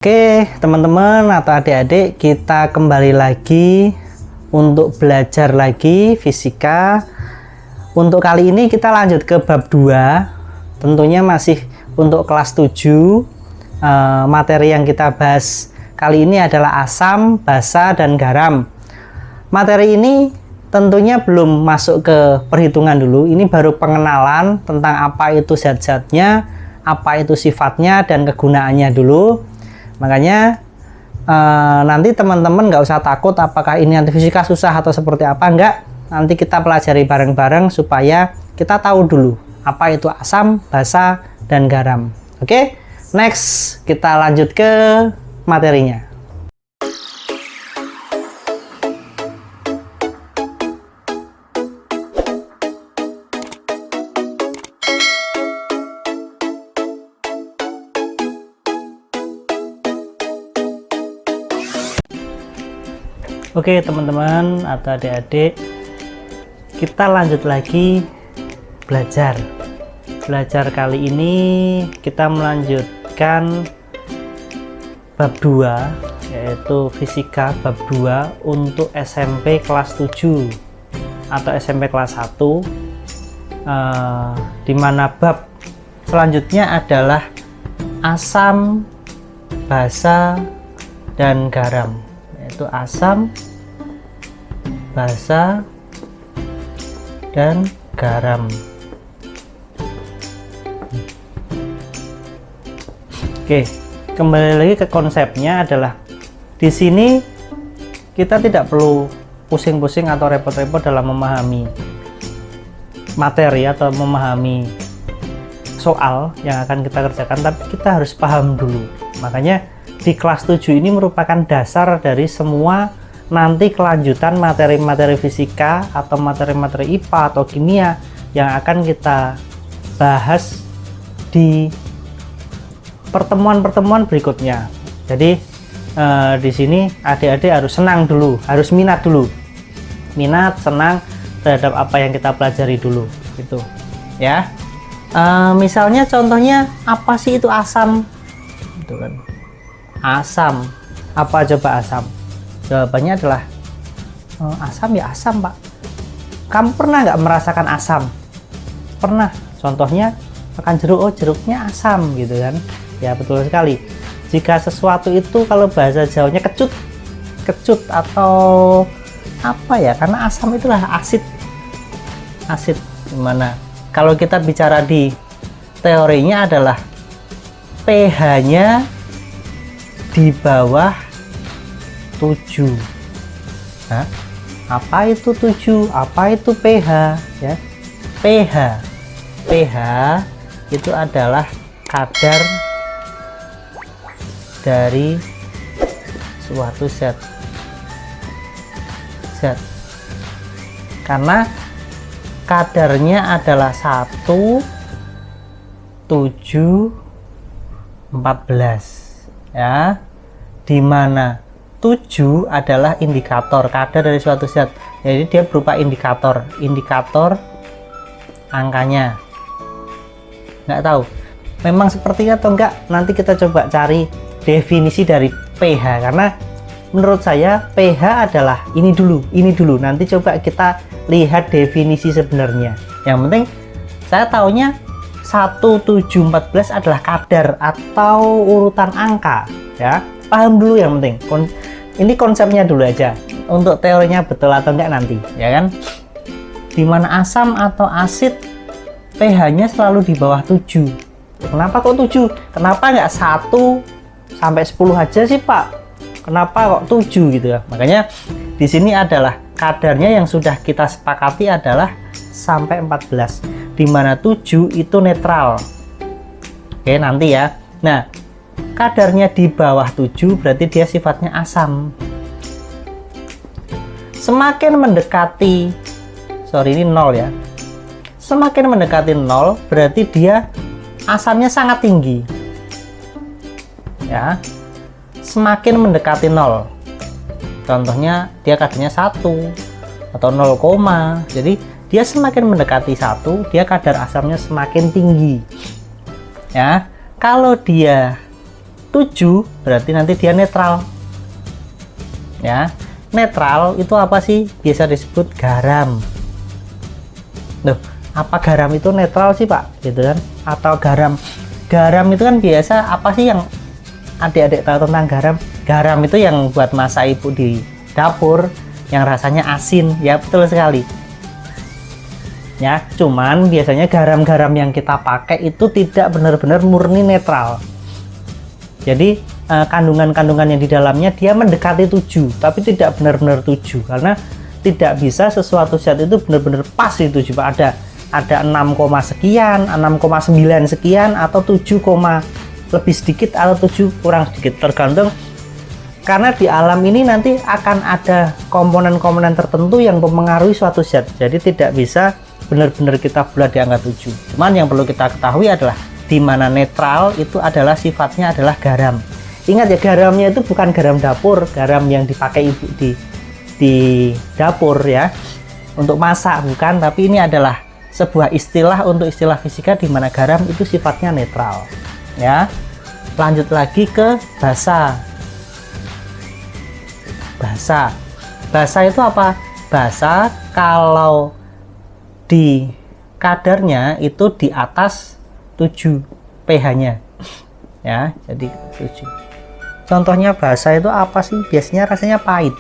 Oke, teman-teman atau adik-adik, kita kembali lagi untuk belajar lagi fisika. Untuk kali ini kita lanjut ke bab 2. Tentunya masih untuk kelas 7. Materi yang kita bahas kali ini adalah asam, basa, dan garam. Materi ini tentunya belum masuk ke perhitungan dulu. Ini baru pengenalan tentang apa itu zat-zatnya, apa itu sifatnya, dan kegunaannya dulu. Makanya nanti teman-teman nggak usah takut apakah ini nanti fisika susah atau seperti apa, enggak. Nanti kita pelajari bareng-bareng supaya kita tahu dulu apa itu asam, basa, dan garam. Oke, next kita lanjut ke materinya. Oke teman-teman atau adik-adik, kita lanjut lagi belajar kali ini kita melanjutkan bab 2, yaitu fisika bab 2 untuk SMP kelas 7 atau SMP kelas 1, dimana bab selanjutnya adalah asam, basa, dan garam, yaitu asam, basa, dan garam. Oke, kembali lagi ke konsepnya adalah di sini kita tidak perlu pusing-pusing atau repot-repot dalam memahami materi atau memahami soal yang akan kita kerjakan, tapi kita harus paham dulu. Makanya di kelas 7 ini merupakan dasar dari semua nanti kelanjutan materi-materi fisika atau materi-materi IPA atau kimia yang akan kita bahas di pertemuan-pertemuan berikutnya. Jadi di sini adik-adik harus senang dulu, harus minat dulu, senang terhadap apa yang kita pelajari dulu, gitu ya. Misalnya contohnya apa sih itu asam, gitu kan? Asam, apa coba asam? Jawabannya adalah asam ya asam, Pak. Kamu pernah nggak merasakan asam? Pernah. Contohnya makan jeruk, oh jeruknya asam, gitu kan? Ya betul sekali. Jika sesuatu itu kalau bahasa Jawanya kecut atau apa ya? Karena asam itulah asid. Gimana? Kalau kita bicara di teorinya adalah pH-nya di bawah 7. Nah, apa itu 7? Apa itu pH? Ya, pH itu adalah kadar dari suatu zat. Karena kadarnya adalah 1, 7, 14 ya, dimana 7 adalah indikator kadar dari suatu zat. Jadi dia berupa indikator angkanya. Nggak tahu memang sepertinya atau enggak, nanti kita coba cari definisi dari pH, karena menurut saya pH adalah ini dulu. Nanti coba kita lihat definisi sebenarnya. Yang penting saya taunya 1, 7, 14 adalah kadar atau urutan angka ya. Paham dulu yang penting. Ini konsepnya dulu aja. Untuk teorinya betul atau enggak nanti, ya kan? Dimana asam atau asid pH-nya selalu di bawah 7. Kenapa kok 7? Kenapa nggak 1 sampai 10 aja sih, Pak? Kenapa kok 7 gitu ya? Makanya di sini adalah kadarnya yang sudah kita sepakati adalah sampai 14. Dimana 7 itu netral. Oke, nanti ya. Nah, kadarnya di bawah 7 berarti dia sifatnya asam. Semakin mendekati, ini 0 ya. Semakin mendekati 0 berarti dia asamnya sangat tinggi. Ya. Semakin mendekati 0. Contohnya dia kadarnya 1 atau 0, jadi dia semakin mendekati 1, dia kadar asamnya semakin tinggi. Ya. Kalau dia 7 berarti nanti dia netral. Ya, netral itu apa sih? Biasa disebut garam. Loh, apa garam itu netral sih Pak? Gitu kan? Atau garam itu kan biasa apa sih yang adik-adik tahu tentang garam? Garam itu yang buat masak ibu di dapur, yang rasanya asin. Ya, betul sekali. Ya, cuman biasanya garam-garam yang kita pakai itu tidak benar-benar murni netral. Jadi kandungan-kandungan yang di dalamnya dia mendekati 7, tapi tidak benar-benar 7, karena tidak bisa sesuatu zat itu benar-benar pas di 7 Pak. Ada 6, sekian, 6,9 sekian, atau 7, lebih sedikit atau 7 kurang sedikit, tergantung. Karena di alam ini nanti akan ada komponen-komponen tertentu yang mempengaruhi suatu zat. Jadi tidak bisa benar-benar kita bulat di angka 7. Cuman yang perlu kita ketahui adalah di mana netral itu adalah sifatnya adalah garam. Ingat ya, garamnya itu bukan garam dapur, garam yang dipakai ibu di dapur ya untuk masak, bukan, tapi ini adalah sebuah istilah untuk istilah fisika di mana garam itu sifatnya netral. Ya, lanjut lagi ke basa. Basa itu apa? Basa kalau di kadarnya itu di atas 7 pH-nya. Ya, jadi 7. Contohnya basa itu apa sih? Biasanya rasanya pahit.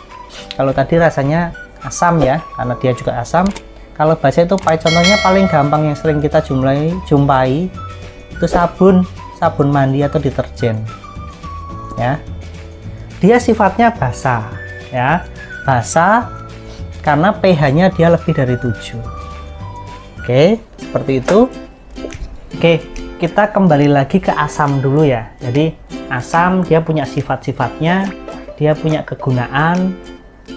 Kalau tadi rasanya asam ya, karena dia juga asam. Kalau basa itu pahit. Contohnya paling gampang yang sering kita jumpai itu sabun mandi atau deterjen. Ya, dia sifatnya basa. Ya, basa karena pH-nya dia lebih dari 7. Oke, seperti itu. Oke, kita kembali lagi ke asam dulu ya. Jadi asam dia punya sifat-sifatnya, dia punya kegunaan,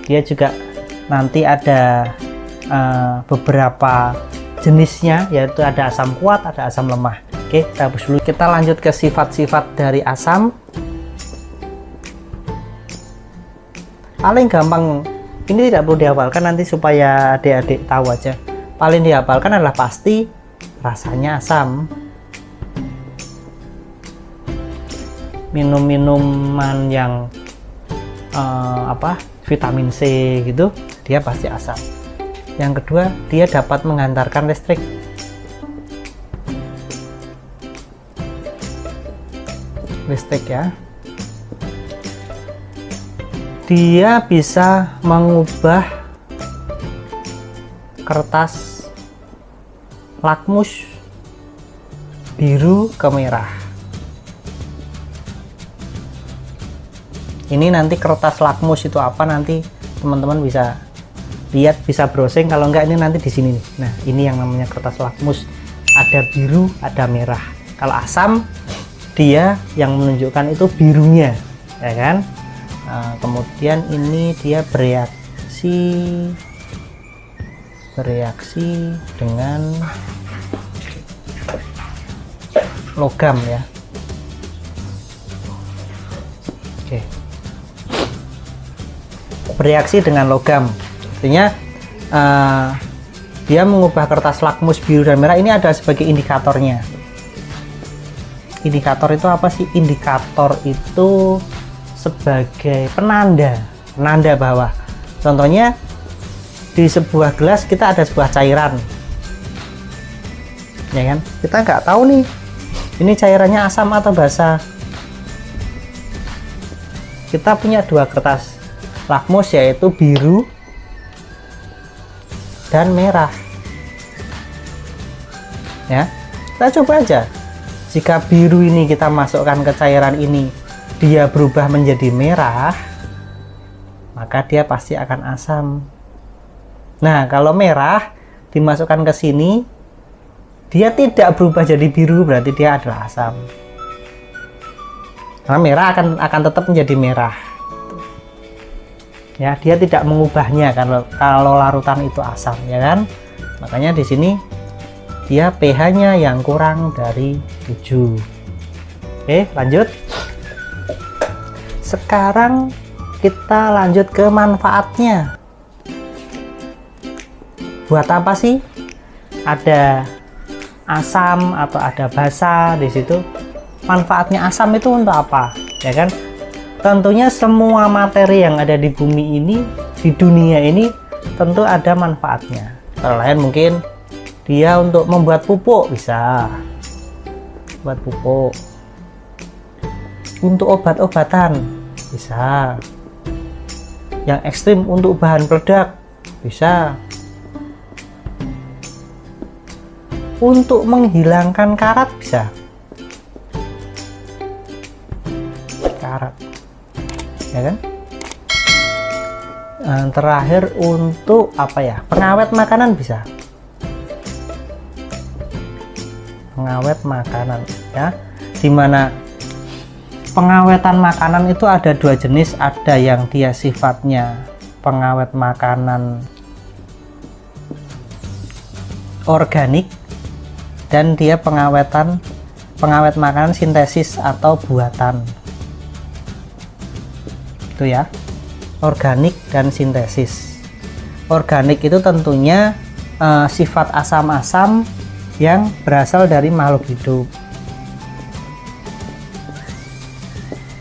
dia juga nanti ada beberapa jenisnya, yaitu ada asam kuat, ada asam lemah. Oke, kita hapus dulu. Kita lanjut ke sifat-sifat dari asam. Paling gampang, ini tidak perlu dihafalkan nanti supaya adik-adik tahu aja. Paling dihafalkan adalah pasti rasanya asam. Minum-minuman yang vitamin C gitu, dia pasti asam. Yang kedua, dia dapat menghantarkan listrik. Ya, dia bisa mengubah kertas lakmus biru ke merah. Ini nanti kertas lakmus itu apa, nanti teman-teman bisa lihat, bisa browsing. Kalau enggak, ini nanti di sini nih. Nah, ini yang namanya kertas lakmus, ada biru, ada merah. Kalau asam, dia yang menunjukkan itu birunya, ya kan? Nah, kemudian ini dia bereaksi dengan logam ya. Oke, bereaksi dengan logam artinya dia mengubah kertas lakmus biru dan merah. Ini ada sebagai indikatornya. Indikator itu apa sih? Indikator itu sebagai penanda bahwa, contohnya di sebuah gelas kita ada sebuah cairan, ya kan? Kita nggak tahu nih ini cairannya asam atau basa. Kita punya dua kertas lakmus, yaitu biru dan merah. Ya, kita coba aja. Jika biru ini kita masukkan ke cairan ini, dia berubah menjadi merah, maka dia pasti akan asam. Nah, kalau merah dimasukkan ke sini, dia tidak berubah jadi biru, berarti dia adalah asam. Karena merah akan tetap menjadi merah. Ya, dia tidak mengubahnya kalau larutan itu asam, ya kan? Makanya di sini dia pH-nya yang kurang dari 7. Oke, lanjut. Sekarang kita lanjut ke manfaatnya. Buat apa sih ada asam atau ada basa di situ? Manfaatnya asam itu untuk apa? Ya kan? Tentunya semua materi yang ada di bumi ini, di dunia ini, tentu ada manfaatnya. Kalau lain mungkin dia untuk membuat pupuk, bisa buat pupuk. Untuk obat-obatan bisa. Yang ekstrim untuk bahan peledak bisa. Untuk menghilangkan karat bisa. Karat, ya kan? Terakhir untuk apa ya? Pengawet makanan bisa. Pengawet makanan, ya. Dimana pengawetan makanan itu ada dua jenis, ada yang dia sifatnya pengawet makanan organik dan dia pengawet makanan sintesis atau buatan. Itu ya, organik dan sintesis. Organik itu tentunya sifat asam-asam yang berasal dari makhluk hidup,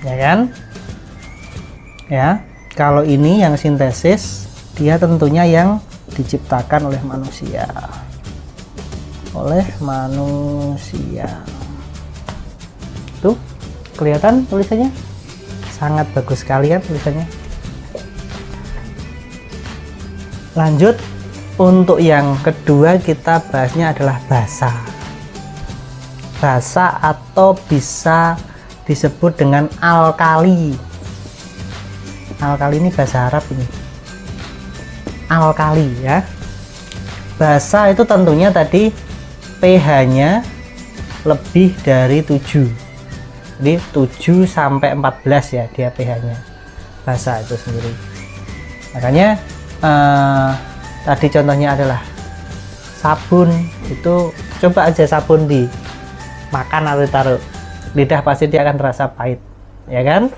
ya kan? Ya, kalau ini yang sintesis, dia tentunya yang diciptakan oleh manusia. Tuh, kelihatan tulisannya? Sangat bagus sekali kan tulisannya. Lanjut, untuk yang kedua kita bahasnya adalah basa. Basa atau bisa disebut dengan alkali. Alkali ini bahasa Arab ini. Alkali ya. Basa itu tentunya tadi pH-nya lebih dari 7. Jadi 7 sampai 14 ya dia pH-nya. Basa itu sendiri. Makanya tadi contohnya adalah sabun, itu coba aja sabun di makan atau taruh lidah pasti dia akan terasa pahit, ya kan?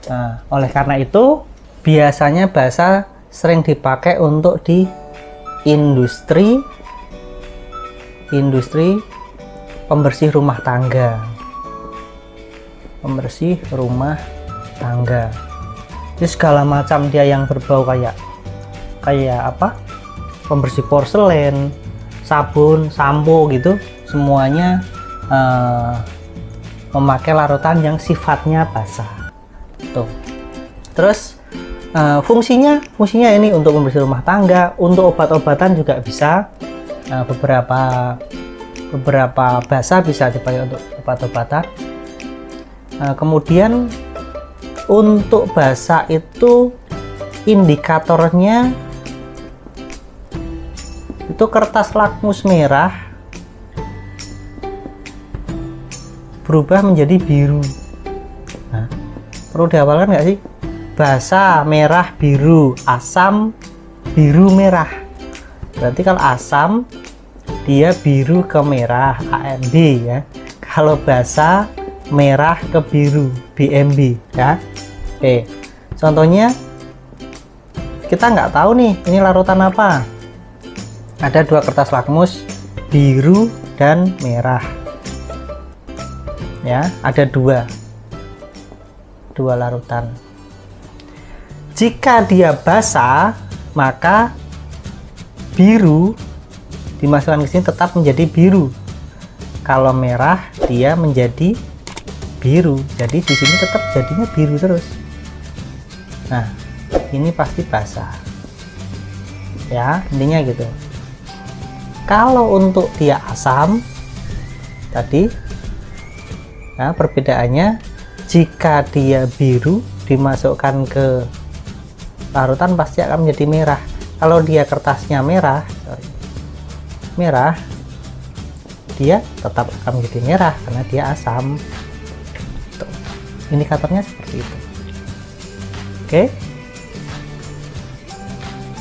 Nah, oleh karena itu biasanya basa sering dipakai untuk di industri pembersih rumah tangga. Jadi segala macam dia yang berbau kayak apa, pembersih porselen, sabun, sampo gitu, semuanya memakai larutan yang sifatnya basah. Tuh. Terus fungsinya ini untuk pembersih rumah tangga, untuk obat-obatan juga bisa. Beberapa basa bisa dipakai untuk obat-obatan. Kemudian untuk basa itu indikatornya itu kertas lakmus merah berubah menjadi biru. Nah, perlu dihafalkan nggak sih? Basa merah biru, asam biru merah. Berarti kalau asam dia biru ke merah, AMB ya. Kalau basa merah ke biru, BMB ya. Oke, contohnya kita nggak tahu nih ini larutan apa. Ada dua kertas lakmus, biru dan merah ya, ada dua larutan. Jika dia basah maka biru dimasukkan ke sini tetap menjadi biru. Kalau merah dia menjadi biru, jadi di sini tetap jadinya biru terus. Nah, ini pasti basah ya, intinya gitu. Kalau untuk dia asam tadi, nah perbedaannya jika dia biru dimasukkan ke larutan pasti akan menjadi merah. Kalau dia kertasnya merah, dia tetap akan menjadi merah karena dia asam. Tuh. Indikatornya seperti itu. Oke.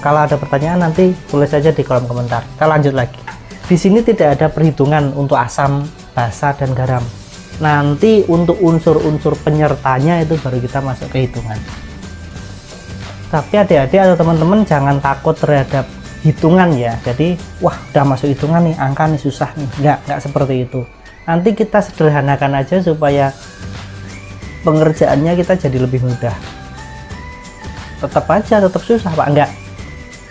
Kalau ada pertanyaan nanti tulis saja di kolom komentar. Kita lanjut lagi. Di sini tidak ada perhitungan untuk asam, basa, dan garam. Nanti untuk unsur-unsur penyertanya itu baru kita masuk ke hitungan. Tapi adik-adik atau teman-teman jangan takut terhadap hitungan ya. Jadi wah udah masuk hitungan nih, angka nih susah nih. Nggak seperti itu. Nanti kita sederhanakan aja supaya pengerjaannya kita jadi lebih mudah. Tetap aja tetap susah Pak, enggak,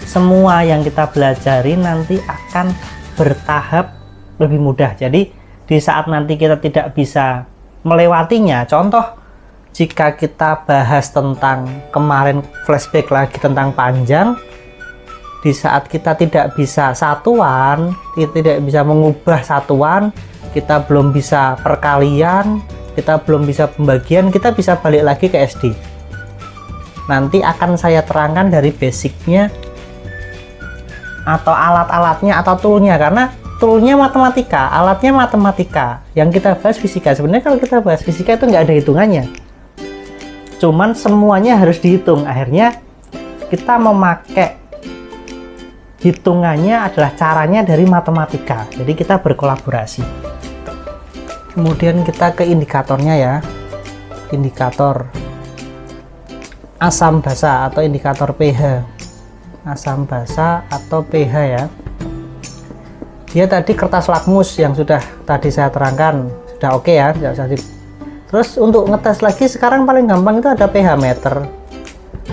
semua yang kita pelajari nanti akan bertahap lebih mudah. Jadi di saat nanti kita tidak bisa melewatinya, contoh jika kita bahas tentang kemarin, flashback lagi tentang panjang, di saat kita tidak bisa satuan, kita tidak bisa mengubah satuan, kita belum bisa perkalian, kita belum bisa pembagian, kita bisa balik lagi ke SD. Nanti akan saya terangkan dari basicnya atau alat-alatnya atau toolnya, karena toolnya matematika, alatnya matematika, yang kita bahas fisika. Sebenarnya kalau kita bahas fisika itu nggak ada hitungannya, cuman semuanya harus dihitung. Akhirnya kita memakai hitungannya adalah caranya dari matematika, jadi kita berkolaborasi. Kemudian kita ke indikatornya ya, indikator asam basa atau indikator pH, asam basa atau pH ya. Dia tadi kertas lakmus yang sudah tadi saya terangkan, sudah oke ya, tidak usah. Terus untuk ngetes lagi sekarang paling gampang itu ada pH meter.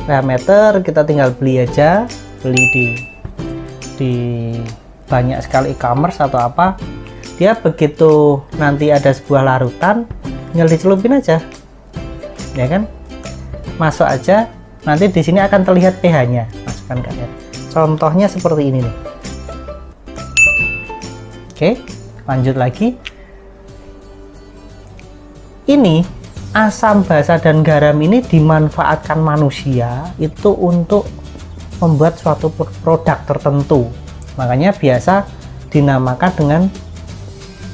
pH meter kita tinggal beli aja, beli di banyak sekali e-commerce atau apa. Dia begitu nanti ada sebuah larutan, tinggal dicelupin aja, ya kan? Masuk aja, nanti di sini akan terlihat pH-nya. Masukkan ke air. Contohnya seperti ini nih. Oke, lanjut lagi. Ini asam basa dan garam ini dimanfaatkan manusia itu untuk membuat suatu produk tertentu. Makanya biasa dinamakan dengan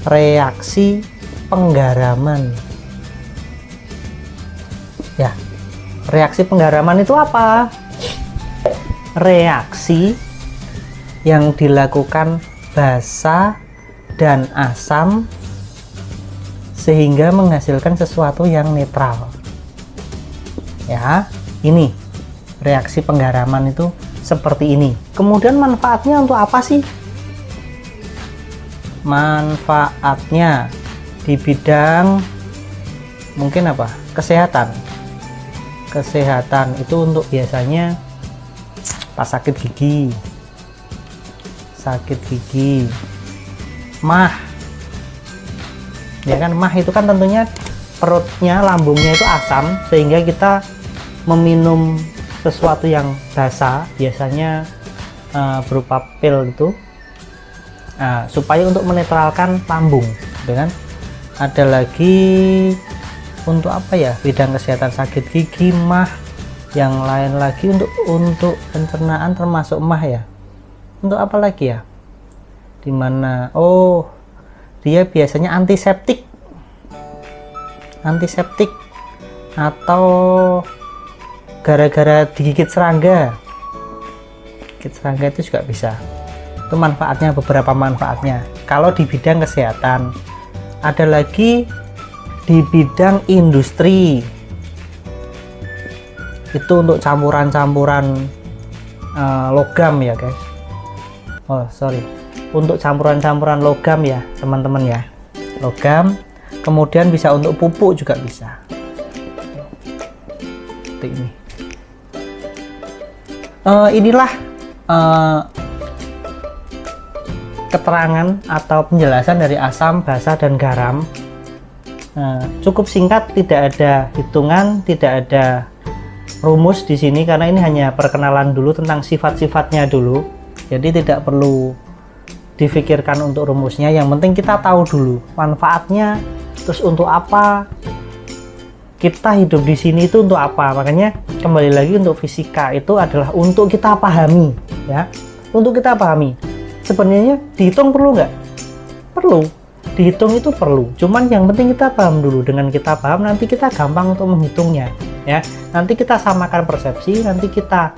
reaksi penggaraman. Ya, reaksi penggaraman itu apa? Reaksi yang dilakukan basa dan asam sehingga menghasilkan sesuatu yang netral. Ya, ini reaksi penggaraman itu seperti ini. Kemudian manfaatnya untuk apa sih? Manfaatnya di bidang mungkin apa? Kesehatan. Kesehatan itu untuk biasanya pas sakit gigi, mah, ya kan, mah itu kan tentunya perutnya, lambungnya itu asam, sehingga kita meminum sesuatu yang basa, biasanya berupa pil gitu, supaya untuk menetralkan lambung, gitu kan. Ada lagi untuk apa ya, bidang kesehatan sakit gigi, mah, yang lain lagi untuk pencernaan termasuk mah ya. Untuk apa lagi ya? Dimana, oh, dia biasanya antiseptik atau gara-gara digigit serangga itu juga bisa. Itu manfaatnya, beberapa manfaatnya kalau di bidang kesehatan. Ada lagi di bidang industri, itu untuk campuran-campuran logam ya guys. Oh sorry, untuk campuran-campuran logam ya teman-teman ya, logam. Kemudian bisa untuk pupuk juga bisa. Seperti ini. Inilah keterangan atau penjelasan dari asam, basa, dan garam. Cukup singkat, tidak ada hitungan, tidak ada rumus di sini karena ini hanya perkenalan dulu tentang sifat-sifatnya dulu. Jadi tidak perlu difikirkan untuk rumusnya. Yang penting kita tahu dulu manfaatnya, terus untuk apa kita hidup di sini, itu untuk apa. Makanya kembali lagi, untuk fisika itu adalah untuk kita pahami ya, untuk kita pahami. Sebenarnya dihitung perlu nggak? Perlu, dihitung itu perlu, cuman yang penting kita paham dulu. Dengan kita paham, nanti kita gampang untuk menghitungnya ya. Nanti kita samakan persepsi, nanti kita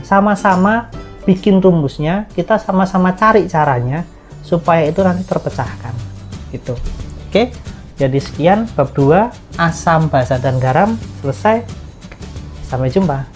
sama-sama bikin rumusnya, kita sama-sama cari caranya supaya itu nanti terpecahkan gitu. Oke, jadi sekian bab 2 asam, basa, dan garam selesai. Sampai jumpa.